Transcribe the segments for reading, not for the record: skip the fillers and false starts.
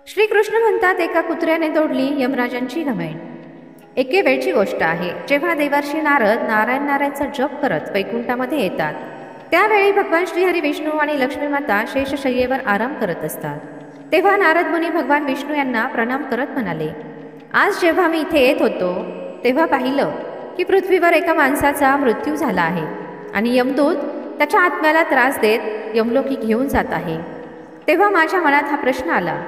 श्रीकृष्ण म्हणतात, एका कुत्र्याने तोडली यमराजांची घमेंड. एके वेळची गोष्ट आहे, जेव्हा देवर्षी नारद नारायण नारायणचा जप करत वैकुंठामध्ये येतात. त्यावेळी भगवान श्रीहरी विष्णू आणि लक्ष्मी माता शेषशय्येवर आराम करत असतात. तेव्हा नारद मुनी भगवान विष्णू यांना प्रणाम करत म्हणाले, आज जेव्हा मी इथे येत होतो तेव्हा पाहिलं की पृथ्वीवर एका माणसाचा मृत्यू झाला आहे आणि यमदूत त्याच्या आत्म्याला त्रास देत यमलोकी घेऊन जात आहे. तेव्हा माझ्या मनात हा प्रश्न आला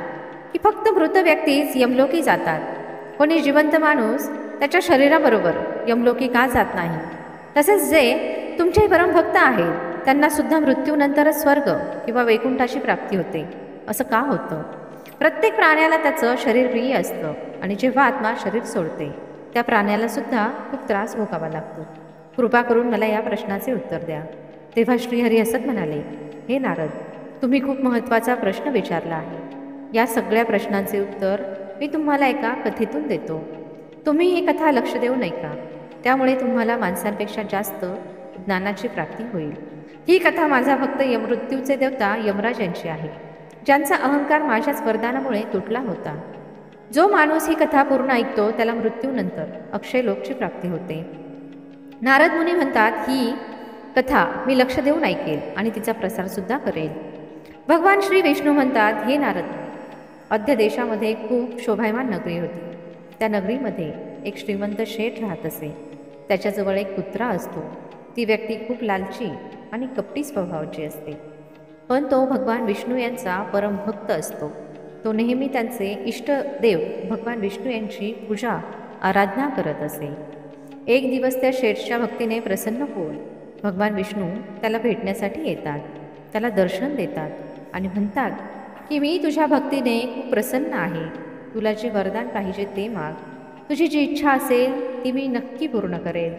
की फक्त मृत व्यक्तीच यमलोकी जातात, कोणी जिवंत माणूस त्याच्या शरीराबरोबर यमलोकी का जात नाही? तसेच जे तुमचे परमभक्त आहेत त्यांना सुद्धा मृत्यूनंतरच स्वर्ग किंवा वैकुंठाची प्राप्ती होते, असं का होतं? प्रत्येक प्राण्याला त्याचं शरीर प्रिय असतं आणि जेव्हा आत्मा शरीर सोडते त्या प्राण्याला सुद्धा खूप त्रास भोगावा लागतो. कृपा करून मला या प्रश्नाचे उत्तर द्या. तेव्हा श्रीहरी हसत म्हणाले, हे नारद, तुम्ही खूप महत्त्वाचा प्रश्न विचारला आहे. या सगळ्या प्रश्नांचे उत्तर मी तुम्हाला एका कथेतून देतो. तुम्ही ही कथा लक्ष देऊन ऐका, त्यामुळे तुम्हाला माणसांपेक्षा जास्त ज्ञानाची प्राप्ती होईल. ही कथा माझा भक्त मृत्यूचे देवता यमराज यांची आहे, ज्यांचा अहंकार माझ्याच वरदानामुळे तुटला होता. जो माणूस ही कथा पूर्ण ऐकतो त्याला मृत्यूनंतर अक्षय लोकची प्राप्ती होते. नारद मुनी म्हणतात, ही कथा मी लक्ष देऊन ऐकेल आणि तिचा प्रसार सुद्धा करेल. भगवान श्री विष्णू म्हणतात, हे नारद, अध्य देशामध्ये खूप शोभायमान नगरी होती. त्या नगरीमध्ये एक श्रीमंत शेठ राहत असे. त्याच्याजवळ एक कुत्रा असतो. ती व्यक्ती खूप लालची आणि कपटी स्वभावाची असते, पण तो भगवान विष्णू यांचा परमभक्त असतो. तो नेहमी त्यांचे इष्टदेव भगवान विष्णू यांची पूजा आराधना करत असे. एक दिवस त्या शेठच्या भक्तीने प्रसन्न होऊन भगवान विष्णू त्याला भेटण्यासाठी येतात. त्याला दर्शन देतात आणि म्हणतात की मी तुझ्या भक्तीने खूप प्रसन्न आहे. तुला जे वरदान पाहिजे ते माग. तुझी जी इच्छा असेल ती मी नक्की पूर्ण करेल.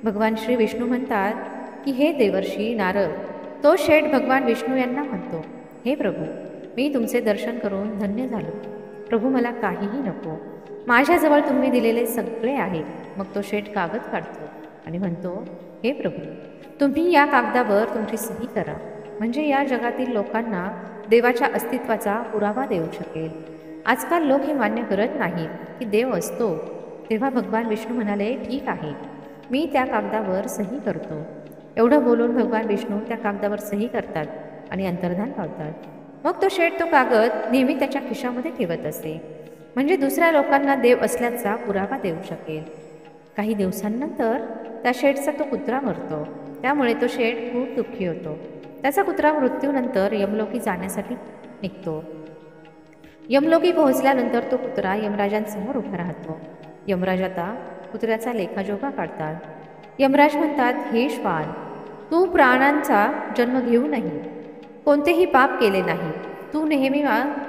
भगवान श्री विष्णू म्हणतात की हे देवर्षी नारद, तो शेठ भगवान विष्णू यांना म्हणतो, हे प्रभू, मी तुमचे दर्शन करून धन्य झालो. प्रभू, मला काहीही नको. माझ्याजवळ तुम्ही दिलेले सगळे आहे. मग तो शेठ कागद काढतो आणि म्हणतो, हे प्रभू, तुम्ही या कागदावर तुमची सही करा, म्हणजे या जगातील लोकांना देवाच्या अस्तित्वाचा पुरावा देऊ शकेल. आजकाल लोक हे मान्य करत नाहीत की देव असतो. तेव्हा भगवान विष्णू म्हणाले, ठीक आहे, मी त्या कागदावर सही करतो. एवढं बोलून भगवान विष्णू त्या कागदावर सही करतात आणि अंतर्धान पावतात. मग तो शेठ तो कागद नेहमी त्याच्या खिशामध्ये ठेवत असे, म्हणजे दुसऱ्या लोकांना देव असल्याचा पुरावा देऊ शकेल. काही दिवसांनंतर त्या शेठचा तो कुत्रा मरतो. त्यामुळे तो शेठ खूप दुःखी होतो. त्याचा कुत्रा मृत्यूनंतर यमलोकी जाण्यासाठी निघतो. यमलोकी पोहोचल्यानंतर तो कुत्रा यमराजांसमोर उभा राहतो. यमराज आता कुत्र्याचा लेखाजोखा काढतात. यमराज म्हणतात, हे श्वान, तू प्राणांचा जन्म घेऊनही कोणतेही पाप केले नाही. तू नेहमी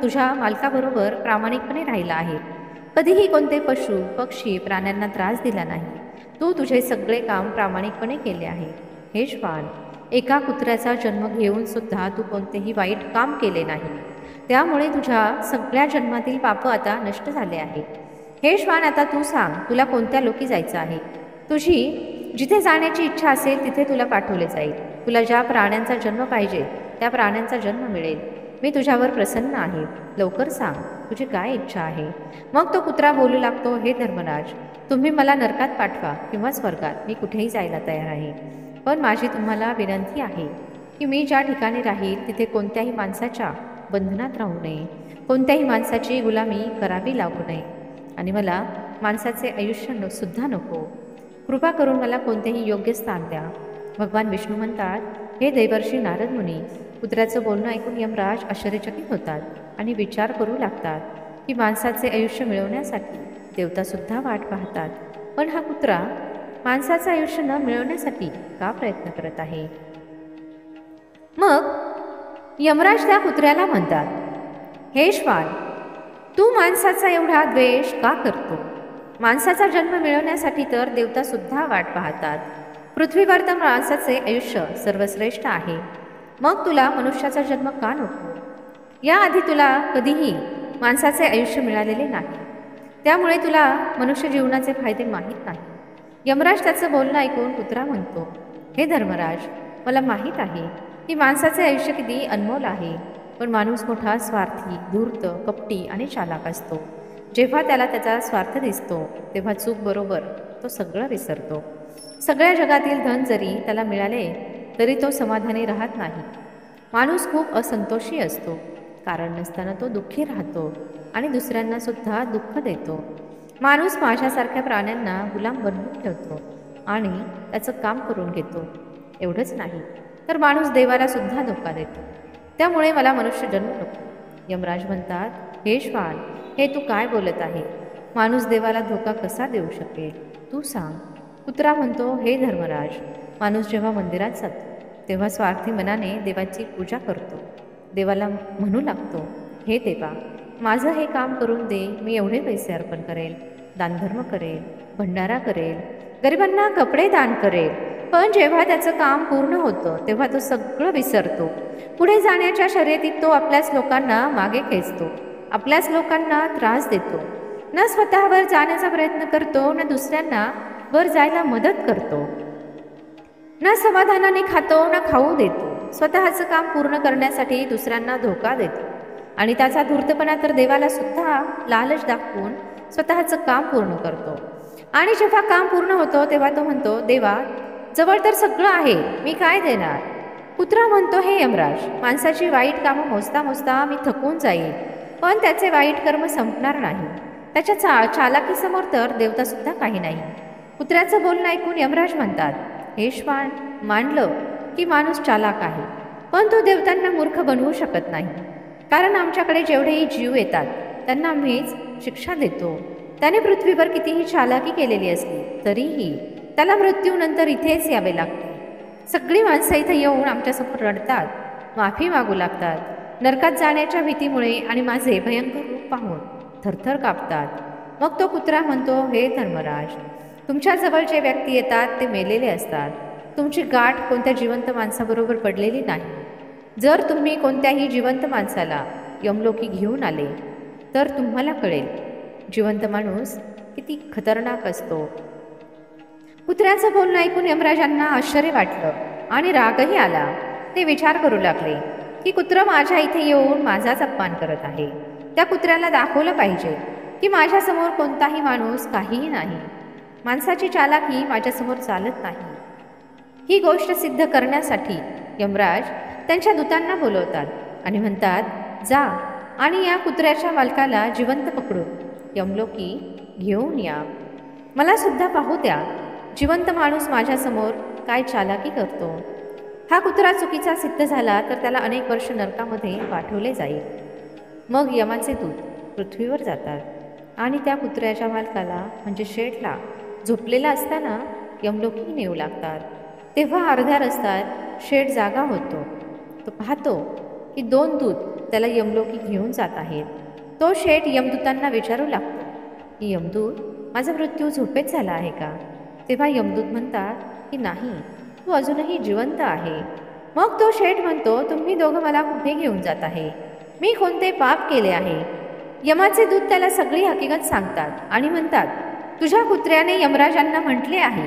तुझ्या मालकाबरोबर प्रामाणिकपणे राहिला आहे. कधीही कोणते पशु पक्षी प्राण्यांना त्रास दिला नाही. तू तुझे सगळे काम प्रामाणिकपणे केले आहे. हे श्वान, एका कुत्र्याचा जन्म घेऊन सुद्धा तू कोणतेही वाईट काम केले नाही. त्यामुळे तुझ्या सगळ्या जन्मातील पाप आता नष्ट झाले आहे. हे श्वान, आता तू सांग, तुला कोणत्या लोकी जायचं आहे? तुझी जिथे जाण्याची इच्छा असेल तिथे तुला पाठवले जाईल. तुला ज्या प्राण्यांचा जन्म पाहिजे त्या प्राण्यांचा जन्म मिळेल. मी तुझ्यावर प्रसन्न आहे. लवकर सांग, तुझी काय इच्छा आहे? मग तो कुत्रा बोलू लागतो, हे धर्मराज, तुम्ही मला नरकात पाठवा किंवा स्वर्गात, मी कुठेही जायला तयार आहे. पण माझी तुम्हाला विनंती आहे की मी ज्या ठिकाणी राहील तिथे कोणत्याही माणसाच्या बंधनात राहू नये, कोणत्याही माणसाची गुलामी करावी लागू नये आणि मला माणसाचे आयुष्य सुद्धा नको. कृपा करून मला कोणतेही योग्य स्थान द्या. भगवान विष्णू म्हणतात, हे देवर्षी नारद मुनी, कुत्र्याचं बोलणं ऐकून यमराज आश्चर्यचकित होतात आणि विचार करू लागतात की माणसाचे आयुष्य मिळवण्यासाठी देवतासुद्धा वाट पाहतात, पण हा कुत्रा माणसाचं आयुष्य न मिळवण्यासाठी का प्रयत्न करत आहे? मग यमराज त्या कुत्र्याला म्हणतात, हे श्वान, तू माणसाचा एवढा द्वेष का करतो? माणसाचा जन्म मिळवण्यासाठी तर देवतासुद्धा वाट पाहतात. पृथ्वीवर तर माणसाचे आयुष्य सर्वश्रेष्ठ आहे. मग तुला मनुष्याचा जन्म का नको? याआधी तुला कधीही माणसाचे आयुष्य मिळालेले नाही, त्यामुळे तुला मनुष्य जीवनाचे फायदे माहीत नाही. यमराज त्याचं बोलणं ऐकून कुत्रा म्हणतो, हे धर्मराज, मला माहीत आहे की माणसाचे आयुष्य किती अनमोल आहे. पण माणूस मोठा स्वार्थी, धूर्त, कपटी आणि चालाक असतो. जेव्हा त्याला त्याचा स्वार्थ दिसतो तेव्हा चूक बरोबर तो सगळं विसरतो. सगळ्या जगातील धन जरी त्याला मिळाले तरी तो समाधानी राहत नाही. माणूस खूप असंतोषी असतो. कारण नसताना तो दुःखी राहतो आणि दुसऱ्यांना सुद्धा दुःख देतो. माणूस माझ्यासारख्या प्राण्यांना गुलाम बनवून ठेवतो आणि त्याचं काम करून घेतो. एवढंच नाही तर माणूस देवाला सुद्धा धोका देतो. त्यामुळे मला मनुष्य जन्म नको. यमराज म्हणतात, हे श्वान, हे तू काय बोलत आहे? माणूस देवाला धोका कसा देऊ शकेल, तू सांग. कुत्रा म्हणतो, हे धर्मराज, माणूस जेव्हा मंदिरात जातो तेव्हा स्वार्थी मनाने देवाची पूजा करतो. देवाला म्हणू लागतो, हे देवा, माझं हे काम करून दे. मी एवढे पैसे अर्पण करेल, दानधर्म करेल, भंडारा करेल, गरिबांना कपडे दान करेल. पण जेव्हा त्याचं काम पूर्ण होतं तेव्हा तो सगळं विसरतो. पुढे जाण्याच्या शर्यतीत तो आपल्याच लोकांना मागे खेचतो, आपल्याच लोकांना त्रास देतो. न स्वतःवर जाण्याचा प्रयत्न करतो, न दुसऱ्यांना वर जायला मदत करतो. न समाधानाने खातो, न खाऊ देतो. स्वतःचं काम पूर्ण करण्यासाठी दुसऱ्यांना धोका देतो आणि त्याचा धूर्तपणा तर देवाला सुद्धा लालच दाखवून स्वतःचं काम पूर्ण करतो. आणि जेव्हा काम पूर्ण होतं तेव्हा तो म्हणतो, देवा, जवळ तर सगळं आहे, मी काय देणार? कुत्रा म्हणतो, हे यमराज, माणसाची वाईट कामं मोजता मोजता मी थकून जाईल, पण त्याचे वाईट कर्म संपणार नाही. त्याच्या चालाकीसमोर तर देवतासुद्धा काही नाही. कुत्र्याचं बोलणं ऐकून यमराज म्हणतात, हे श्वान, मानलं की माणूस चालाक आहे, पण तो देवतांना मूर्ख बनवू शकत नाही. कारण आमच्याकडे जेवढेही जीव येतात त्यांना आम्हीच शिक्षा देतो. त्याने पृथ्वीवर कितीही चालाकी केलेली असली तरीही त्याला मृत्यूनंतर इथेच यावे लागते. सगळी माणसं इथे येऊन आमच्यासमोर रडतात, माफी मागू लागतात. नरकात जाण्याच्या भीतीमुळे आणि माझे भयंकर रूप पाहून थरथर कापतात. मग तो कुत्रा म्हणतो, हे धर्मराज, तुमच्याजवळ जे व्यक्ती येतात ते मेलेले असतात. तुमची गाठ कोणत्या जिवंत माणसाबरोबर पडलेली नाही. जर तुम्ही कोणत्याही जिवंत माणसाला यमलोकी घेऊन आले तर तुम्हाला कळेल जिवंत माणूस किती खतरनाक असतो. कुत्र्याचं बोलणं ऐकून यमराजांना आश्चर्य वाटलं आणि रागही आला. ते विचार करू लागले की कुत्रं माझ्या इथे येऊन माझाच अपमान करत आहे. त्या कुत्र्याला दाखवलं पाहिजे की माझ्यासमोर कोणताही माणूस काहीही नाही. माणसाची चालाकी माझ्यासमोर चालत नाही. ही गोष्ट सिद्ध करण्यासाठी यमराज त्यांच्या दूतांना बोलवतात आणि म्हणतात, जा आणि या कुत्र्याच्या मालकाला जिवंत पकडून यमलोकी घेऊन या. मला सुद्धा पाहू द्या जिवंत माणूस माझ्यासमोर काय चालाकी करतो. हा कुत्रा चुकीचा सिद्ध झाला तर त्याला अनेक वर्ष नरकामध्ये पाठवले जाईल. मग यमाचे दूत पृथ्वीवर जातात आणि त्या कुत्र्याच्या मालकाला म्हणजे शेठला झोपलेला असताना यमलोकी नेऊ लागतात. तेव्हा अर्ध्या रस्त्यात शेठ जागा होतो. तो पाहतो की 2 दूत त्याला यमलोकी घेऊन जात आहेत. तो शेठ यमदूतांना विचारू लागतो की यमदूत, माझा मृत्यू झोपेत झाला आहे का? तेव्हा यमदूत म्हणतात की नाही, तू अजूनही जिवंत आहे. मग तो शेठ म्हणतो, तुम्ही दोघं मला कुठे घेऊन जात आहे? मी कोणते पाप केले आहे? यमाचे दूत त्याला सगळी हकीकत सांगतात आणि म्हणतात, तुझ्या कुत्र्याने यमराजांना म्हटले आहे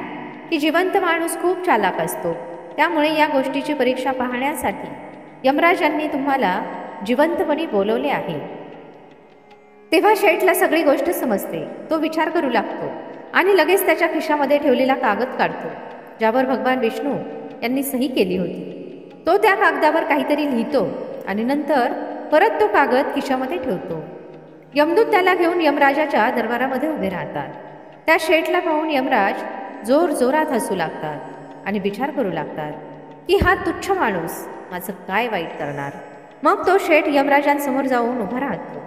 की जिवंत माणूस खूप चालाक असतो. त्यामुळे या गोष्टीची परीक्षा पाहण्यासाठी यमराजांनी तुम्हाला जिवंतपणी बोलवले आहे. तेव्हा शेठला सगळी गोष्ट समजते. तो विचार करू लागतो आणि लगेच त्याच्या खिशामध्ये ठेवलेला कागद काढतो ज्यावर भगवान विष्णू यांनी सही केली होती. तो त्या कागदावर काहीतरी लिहितो आणि नंतर परत तो कागद खिशामध्ये ठेवतो. यमदूत त्याला घेऊन यमराजाच्या दरबारामध्ये उभे राहतात. त्या शेठला पाहून यमराज जोर जोरात हसू लागतात आणि विचार करू लागतात की हा तुच्छ माणूस माझं काय वाईट करणार. मग तो शेठ यमराजांसमोर जाऊन उभा राहतो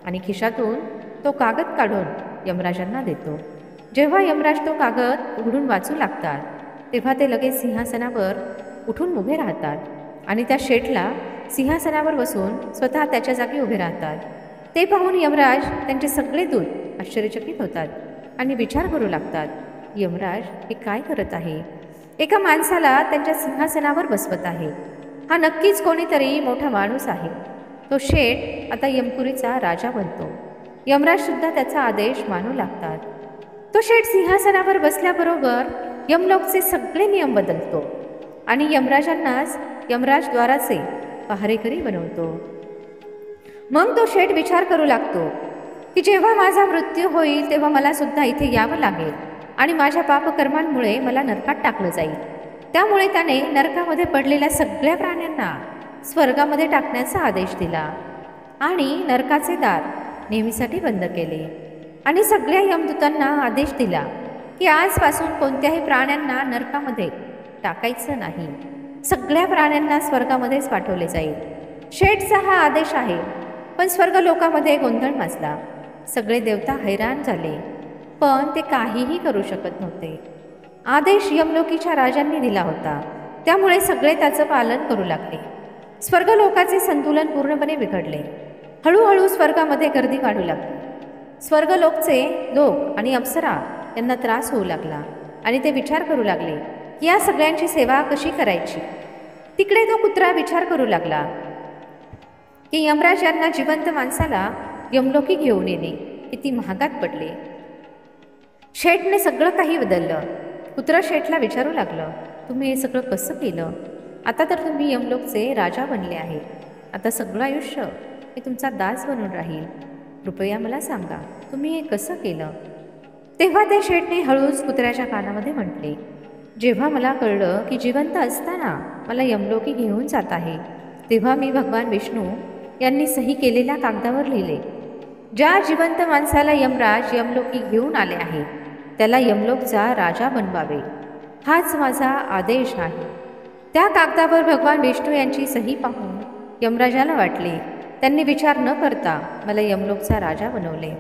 आणि खिशातून तो कागद काढून यमराजांना देतो. जेव्हा यमराज तो कागद उघडून वाचू लागतात तेव्हा ते लगेच सिंहासनावर उठून उभे राहतात आणि त्या शेठला सिंहासनावर बसून स्वतः त्याच्या जागी उभे राहतात. ते पाहून यमराज त्यांचे सगळे दूत आश्चर्यचकित होतात आणि विचार करू लागतात, यमराज हे काय करत आहे? एका माणसाला त्यांच्या सिंहासनावर बसवत आहे. हा नक्कीच कोणीतरी मोठा माणूस आहे. तो शेठ आता यमपुरीचा राजा बनतो. यमराज सुद्धा त्याचा आदेश मानू लागतात. तो शेठ सिंहासनावर बसल्याबरोबर यमलोकचे सगळे नियम बदलतो आणि यमराजांनाच यमराज द्वाराचे पहारेकरी बनवतो. मग तो शेठ विचार करू लागतो की जेव्हा माझा मृत्यू होईल तेव्हा मला सुद्धा इथे यावं लागेल आणि माझ्या पापकर्मांमुळे मला नरकात टाकलं जाईल. त्यामुळे त्याने नरकामध्ये पडलेल्या सगळ्या प्राण्यांना स्वर्गामध्ये टाकण्याचा आदेश दिला आणि नरकाचे दार नेहमीसाठी बंद केले आणि सगळ्या यमदूतांना आदेश दिला की आजपासून कोणत्याही प्राण्यांना नरकामध्ये टाकायचं नाही. सगळ्या प्राण्यांना स्वर्गामध्येच पाठवले जाईल. शेठचा हा आदेश आहे. पण स्वर्ग लोकामध्ये गोंधळ माजला. सगळे देवता हैराण झाले, पण ते काहीही करू शकत नव्हते. आदेश यमलोकीच्या राजांनी दिला होता, त्यामुळे सगळे त्याचं पालन करू लागले. स्वर्गलोकाचे संतुलन पूर्णपणे बिघडले. हळूहळू स्वर्गामध्ये गर्दी वाढू लागली. स्वर्गलोकचे लोक आणि अप्सरा यांना त्रास होऊ लागला आणि ते विचार करू लागले की या सगळ्यांची सेवा कशी करायची. तिकडे तो कुत्रा विचार करू लागला की यमराज यांना जिवंत माणसाला यमलोकी घेऊन येणे किती महागात पडले. शेठने सगळं काही बदललं. कुत्रा शेठला विचारू लागलं, तुम्ही हे सगळं कसं केलं? आता तर तुम्ही यमलोकचे राजा बनले आहे. आता सगळं आयुष्य मी तुमचा दास बनून राहील. कृपया मला सांगा, तुम्ही हे कसं केलं? तेव्हा ते शेठने हळूच कुत्र्याच्या कानामध्ये म्हटले, जेव्हा मला कळलं की जिवंत असताना मला यमलोकी घेऊन जात आहे, तेव्हा मी भगवान विष्णू यांनी सही केलेल्या कागदावर लिहिले, ज्या जिवंत माणसाला यमराज यमलोकी घेऊन आले आहे त्याला यमलोकचा राजा बनवावे. हाच माझा आदेश आहे. त्या कागदावर भगवान विष्णू यांची सही पाहून यमराजाला वाटले. त्यांनी विचार न करता मला यमलोकचा राजा बनवले.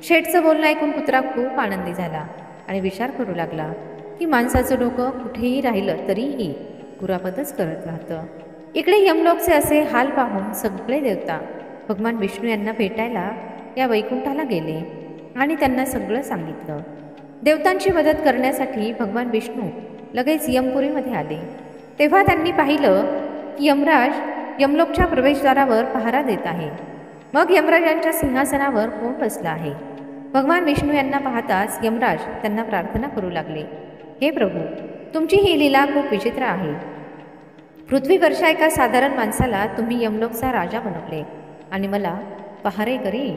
शेठचं बोलणं ऐकून कुत्रा खूप आनंदी झाला आणि विचार करू लागला की माणसाचं डोकं कुठेही राहिलं तरीही कुरापतच करत राहतं. इकडे यमलोकचे असे हाल पाहून सगळे देवता भगवान विष्णू यांना भेटायला या वैकुंठाला गेले आणि त्यांना सगळं सांगितलं. देवतांची मदत करण्यासाठी भगवान विष्णू लगेच यमपुरीमध्ये आले. तेव्हा त्यांनी पाहिलं की यमराज यमलोकच्या प्रवेशद्वारावर पहारा देत आहे. मग यमराजांच्या सिंहासनावर कोण बसला आहे. भगवान विष्णू यांना पाहताच यमराज त्यांना प्रार्थना करू लागले, हे प्रभू, तुमची ही लीला खूप विचित्र आहे. पृथ्वीवरच्या एका साधारण माणसाला तुम्ही यमलोकचा राजा बनवले आणि मला पहारेकरी.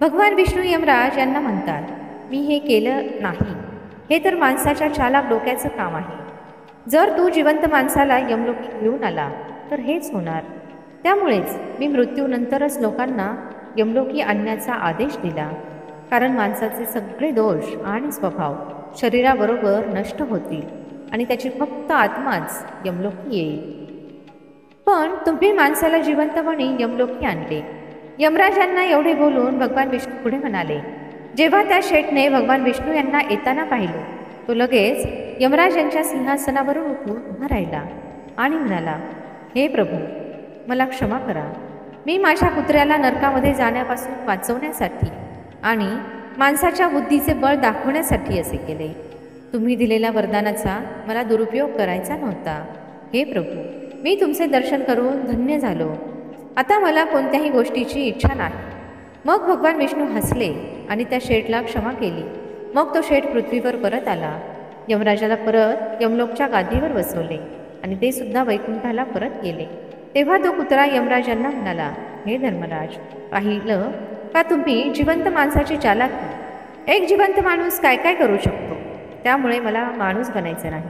भगवान विष्णू यमराज यांना म्हणतात, मी हे केलं नाही. हे तर माणसाच्या चालाक डोक्याचं काम आहे. जर तू जिवंत माणसाला यमलोकी घेऊन आला तर हेच होणार. त्यामुळेच मी मृत्यूनंतरच लोकांना यमलोकी आणण्याचा आदेश दिला, कारण माणसाचे सगळे दोष आणि स्वभाव शरीराबरोबर नष्ट होतील आणि त्याची फक्त आत्माच यमलोकी येईल. पण तुम्ही माणसाला जिवंतपणे यमलोकी आणले. यमराजांना एवढे बोलून भगवान विष्णू पुढे म्हणाले. जेव्हा त्या शेठने भगवान विष्णू यांना येताना पाहिलं, तो लगेच यमराज यांच्या सिंहासनावरून उठून उभा राहिला आणि म्हणाला, हे प्रभू, मला क्षमा करा. मी माझ्या कुत्र्याला नरकामध्ये जाण्यापासून वाचवण्यासाठी आणि माणसाच्या बुद्धीचे बळ दाखवण्यासाठी असे केले. तुम्ही दिलेल्या वरदानाचा मला दुरुपयोग करायचा नव्हता. हे प्रभू, मी तुमचे दर्शन करून धन्य झालो. आता मला कोणत्याही गोष्टीची इच्छा नाही. मग भगवान विष्णू हसले आणि त्या शेठला क्षमा केली. मग तो शेठ पृथ्वीवर परत आला. यमराजाला परत यमलोकच्या गादीवर बसवले आणि ते सुद्धा वैकुंठाला परत गेले. तेव्हा तो कुत्रा यमराजांना म्हणाला, हे धर्मराज, पाहिलं का तुम्ही जिवंत माणसाची चालाकी. एक जिवंत माणूस काय काय करू शकतो. त्यामुळे मला माणूस बनायचं नाही.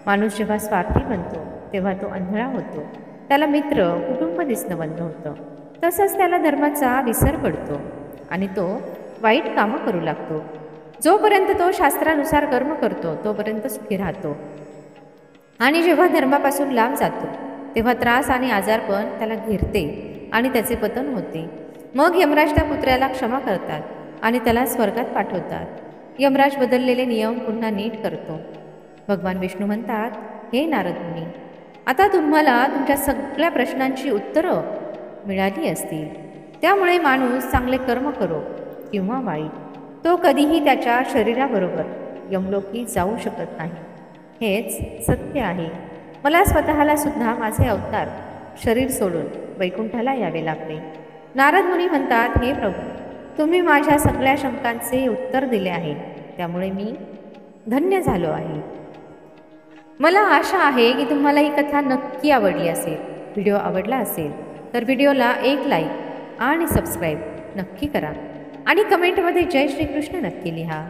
माणूस जेव्हा स्वार्थी बनतो तेव्हा तो आंधळा होतो. त्याला मित्र कुटुंब दिसणं बंद होतं. तसंच त्याला धर्माचा विसर पडतो आणि तो वाईट कामं करू लागतो. जोपर्यंत तो शास्त्रानुसार कर्म करतो तोपर्यंत सुखी राहतो आणि जेव्हा धर्मापासून लांब जातो तेव्हा त्रास आणि आजारपण त्याला घेरते आणि त्याचे पतन होते. मग यमराज त्या कुत्र्याला क्षमा करतात आणि त्याला स्वर्गात पाठवतात. यमराज बदललेले नियम पुन्हा नीट करतो. भगवान विष्णू म्हणतात, हे नारद मुनी, आता तुम्हाला तुमच्या सगळ्या प्रश्नांची उत्तरं मिळाली असतील. त्यामुळे माणूस चांगले कर्म करो किंवा वाईट, तो कधीही त्याच्या शरीराबरोबर यमलोकी जाऊ शकत नाही. हेच सत्य आहे. मला स्वतःला सुद्धा माझे अवतार शरीर सोडून वैकुंठाला यावे लागले. नारद मुनी म्हणतात, हे प्रभू, तुम्ही माझ्या सगळ्या शंकांचे उत्तर दिले आहे. त्यामुळे मी धन्य झालो आहे. मला आशा आहे की तुम्हाला ही कथा नक्की आवडली असेल. व्हिडिओ आवडला असेल तर व्हिडिओला एक लाईक आणि सबस्क्राईब नक्की करा आणि कमेंटमध्ये जय श्रीकृष्ण नक्की लिहा.